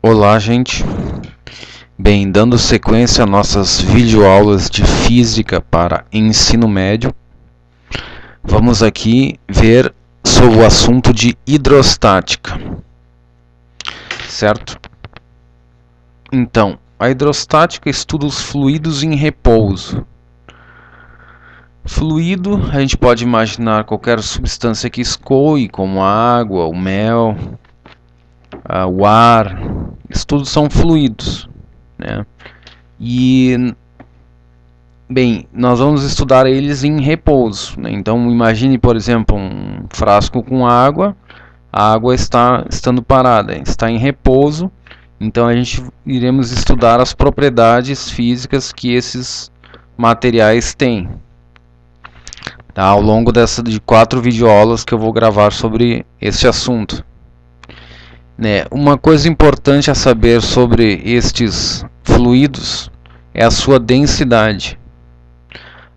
Olá, gente. Bem, dando sequência a nossas videoaulas de física para ensino médio, vamos aqui ver sobre o assunto de hidrostática, certo? Então, a hidrostática estuda os fluidos em repouso. Fluido, a gente pode imaginar qualquer substância que escoe, como a água, o mel, o ar. Isso tudo são fluidos, né? E, bem, nós vamos estudar eles em repouso, né? Então, imagine, por exemplo, um frasco com água. A água está estando parada, está em repouso. Então, a gente iremos estudar as propriedades físicas que esses materiais têm, tá? Ao longo de 4 videoaulas que eu vou gravar sobre esse assunto. Uma coisa importante a saber sobre estes fluidos é a sua densidade.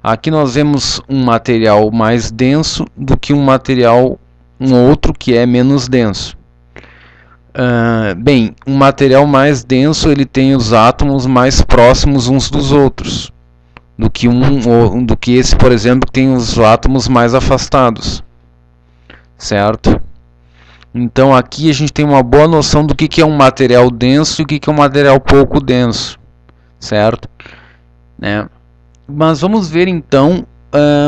Aqui nós vemos um material mais denso do que um outro que é menos denso. Bem, um material mais denso ele tem os átomos mais próximos uns dos outros do que esse, por exemplo, que tem os átomos mais afastados, certo? Então aqui a gente tem uma boa noção do que é um material denso e o que é um material pouco denso, certo? Mas vamos ver então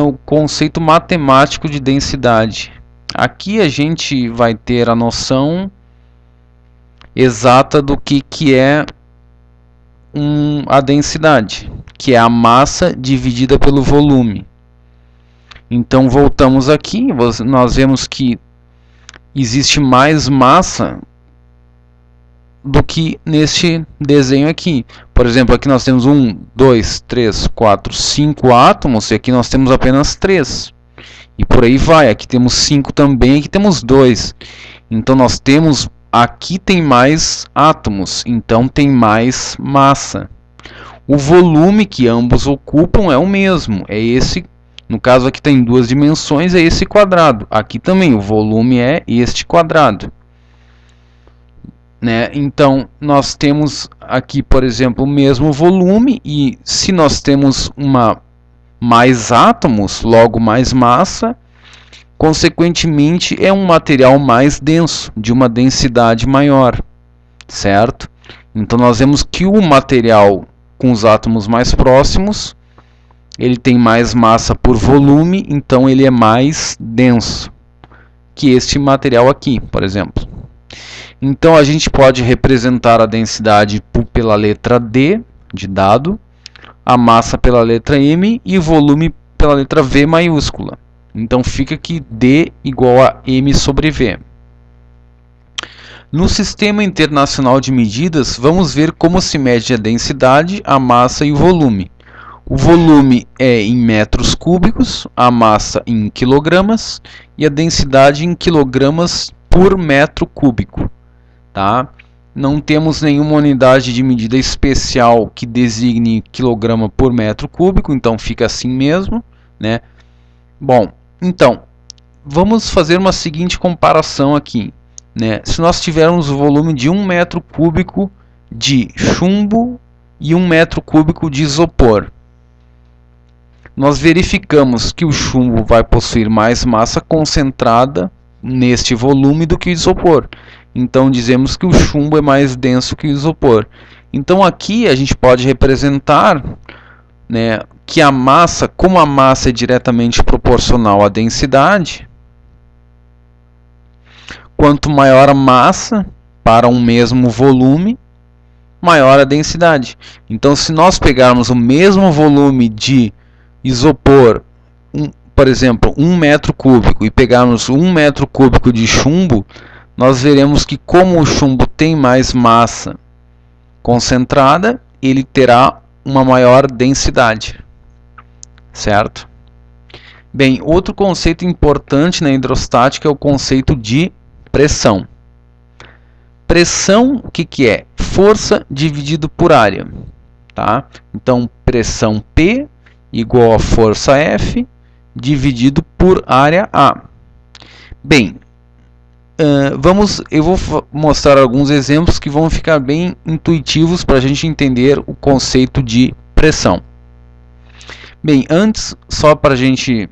o conceito matemático de densidade. Aqui a gente vai ter a noção exata do que é a densidade, que é a massa dividida pelo volume. Então voltamos aqui, nós vemos que existe mais massa do que neste desenho aqui. Por exemplo, aqui nós temos 1, 2, 3, 4, 5 átomos e aqui nós temos apenas 3. E por aí vai, aqui temos 5 também, aqui temos 2. Então nós temos, aqui tem mais átomos, então tem mais massa. O volume que ambos ocupam é o mesmo, é esse. No caso aqui tem 2 dimensões, é esse quadrado. Aqui também o volume é este quadrado. Então nós temos aqui, por exemplo, o mesmo volume, e se nós temos mais átomos, logo mais massa, consequentemente é um material mais denso, de uma densidade maior, certo? Então nós vemos que o material com os átomos mais próximos, ele tem mais massa por volume, então ele é mais denso que este material aqui, por exemplo. Então a gente pode representar a densidade pela letra D, de dado, a massa pela letra M e o volume pela letra V maiúscula. Então fica que D igual a M sobre V. No Sistema Internacional de Medidas, vamos ver como se mede a densidade, a massa e o volume. O volume é em metros cúbicos, a massa em quilogramas e a densidade em quilogramas por metro cúbico. Tá? Não temos nenhuma unidade de medida especial que designe quilograma por metro cúbico, então fica assim mesmo, né? Bom, então, vamos fazer uma seguinte comparação aqui, né? Se nós tivermos o volume de 1 metro cúbico de chumbo e 1 metro cúbico de isopor, nós verificamos que o chumbo vai possuir mais massa concentrada neste volume do que o isopor. Então dizemos que o chumbo é mais denso que o isopor. Então aqui a gente pode representar, que a massa, como a massa é diretamente proporcional à densidade, quanto maior a massa para um mesmo volume, maior a densidade. Então se nós pegarmos o mesmo volume de isopor, por exemplo, 1 metro cúbico, e pegarmos 1 metro cúbico de chumbo, nós veremos que como o chumbo tem mais massa concentrada, ele terá uma maior densidade, certo? Bem, outro conceito importante na hidrostática é o conceito de pressão. Pressão, o que é? Força dividido por área, tá? Então, pressão P igual a força F dividido por área A. Bem, eu vou mostrar alguns exemplos que vão ficar bem intuitivos para a gente entender o conceito de pressão. Bem, antes, só para a gente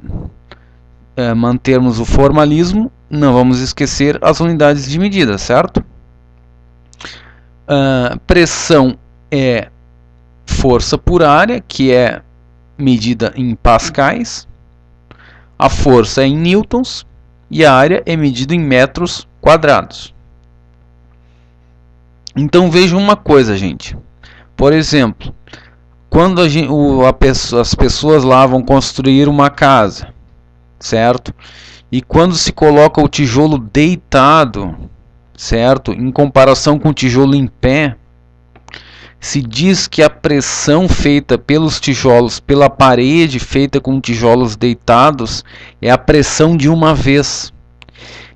mantermos o formalismo, não vamos esquecer as unidades de medida, certo? Pressão é força por área, que é medida em pascais. A força é em newtons e a área é medida em metros quadrados. Então vejam uma coisa, gente. Por exemplo, quando as pessoas lá vão construir uma casa, certo? E quando se coloca o tijolo deitado, certo? Em comparação com o tijolo em pé, se diz que a pressão feita pelos tijolos, pela parede feita com tijolos deitados, é a pressão de uma vez.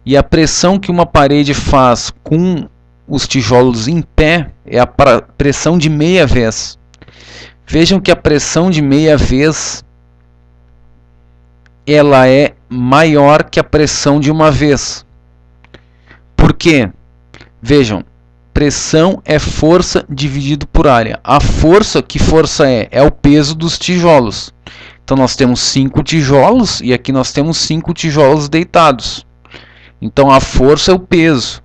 E a pressão que uma parede faz com os tijolos em pé é a pressão de meia vez. Vejam que a pressão de meia vez ela é maior que a pressão de uma vez. Por quê? Vejam, pressão é força dividido por área. A força, que força é? É o peso dos tijolos. Então nós temos 5 tijolos e aqui nós temos 5 tijolos deitados. Então a força é o peso.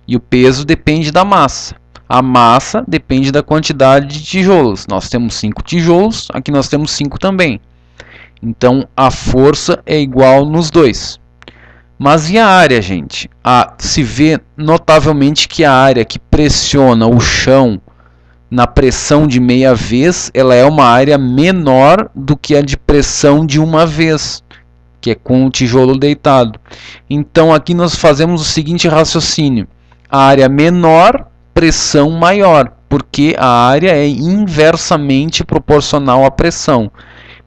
E o peso depende da massa. A massa depende da quantidade de tijolos. Nós temos 5 tijolos, aqui nós temos 5 também. Então a força é igual nos dois. Mas e a área, gente? Se vê notavelmente que a área que pressiona o chão na pressão de meia vez, ela é uma área menor do que a de pressão de uma vez, que é com o tijolo deitado. Então aqui nós fazemos o seguinte raciocínio: a área menor, pressão maior, porque a área é inversamente proporcional à pressão.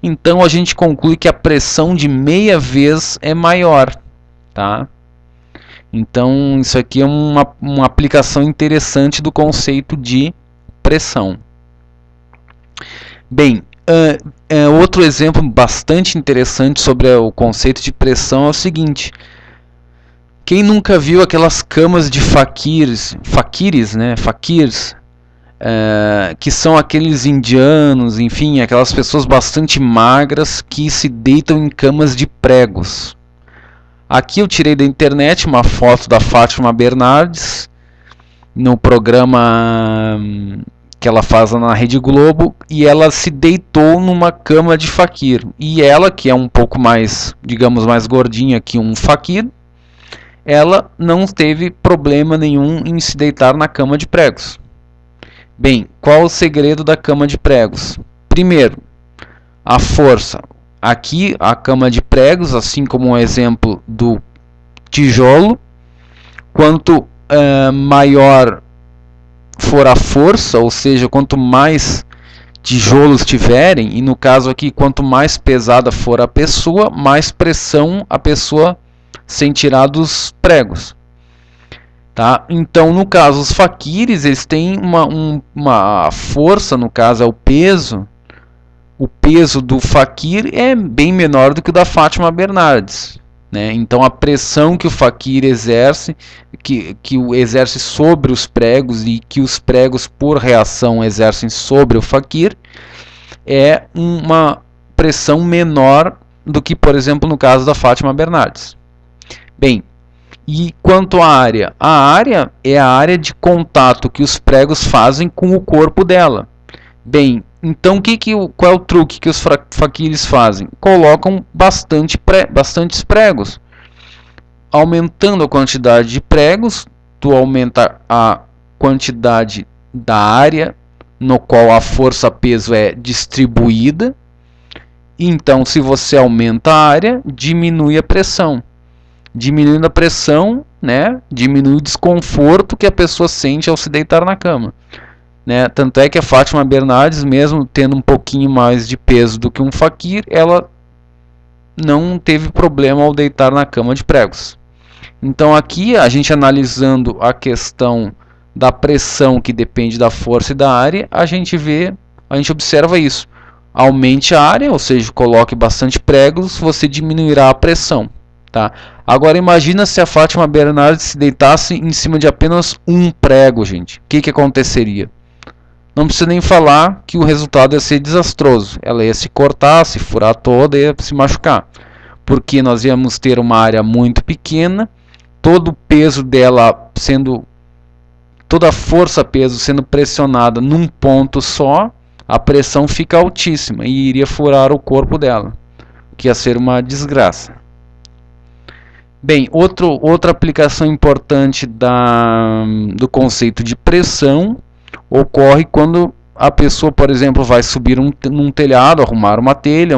Então a gente conclui que a pressão de meia vez é maior. Tá? Então isso aqui é uma aplicação interessante do conceito de pressão. Bem, outro exemplo bastante interessante sobre o conceito de pressão é o seguinte: quem nunca viu aquelas camas de faquirs, que são aqueles indianos, enfim, aquelas pessoas bastante magras que se deitam em camas de pregos. Aqui eu tirei da internet uma foto da Fátima Bernardes no programa que ela faz na Rede Globo, e ela se deitou numa cama de faquir. E ela, que é um pouco mais, digamos, mais gordinha que um faquir, ela não teve problema nenhum em se deitar na cama de pregos. Bem, qual o segredo da cama de pregos? Primeiro, a força. Aqui a cama de pregos, assim como o exemplo do tijolo, quanto maior for a força, ou seja, quanto mais tijolos tiverem, e no caso aqui, quanto mais pesada for a pessoa, mais pressão a pessoa sentirá dos pregos. Tá? Então, no caso, os faquires, eles têm uma força, no caso é o peso. O peso do faquir é bem menor do que o da Fátima Bernardes, né? Então a pressão que o faquir exerce, que exerce sobre os pregos e que os pregos por reação exercem sobre o faquir, é uma pressão menor do que, por exemplo, no caso da Fátima Bernardes. Bem, e quanto à área? A área é a área de contato que os pregos fazem com o corpo dela. Bem, então qual é o truque que os faquires fazem? Colocam bastantes pregos. Aumentando a quantidade de pregos, tu aumenta a quantidade da área no qual a força-peso é distribuída. Então, se você aumenta a área, diminui a pressão. Diminuindo a pressão, né, diminui o desconforto que a pessoa sente ao se deitar na cama. Né? Tanto é que a Fátima Bernardes, mesmo tendo um pouquinho mais de peso do que um faquir, ela não teve problema ao deitar na cama de pregos. Então aqui, a gente analisando a questão da pressão que depende da força e da área, a gente observa isso. Aumente a área, ou seja, coloque bastante pregos, você diminuirá a pressão. Tá? Tá? Agora imagina se a Fátima Bernardes se deitasse em cima de apenas um prego, gente. O que aconteceria? Não precisa nem falar que o resultado ia ser desastroso. Ela ia se cortar, se furar toda, ia se machucar. Porque nós íamos ter uma área muito pequena, todo o peso dela sendo, toda a força-peso sendo pressionada num ponto só, a pressão fica altíssima e iria furar o corpo dela, que ia ser uma desgraça. Bem, outra aplicação importante do conceito de pressão ocorre quando a pessoa, por exemplo, vai subir num telhado, arrumar uma telha,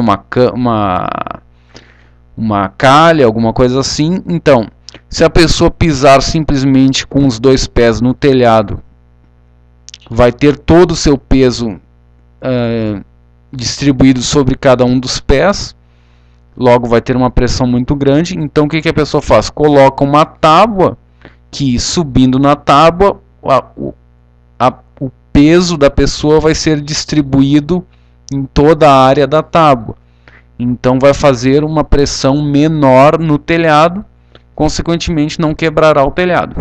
uma calha, alguma coisa assim. Então, se a pessoa pisar simplesmente com os dois pés no telhado, vai ter todo o seu peso distribuído sobre cada um dos pés, logo vai ter uma pressão muito grande. Então o que a pessoa faz? Coloca uma tábua que, subindo na tábua, o peso da pessoa vai ser distribuído em toda a área da tábua. Então vai fazer uma pressão menor no telhado, consequentemente não quebrará o telhado.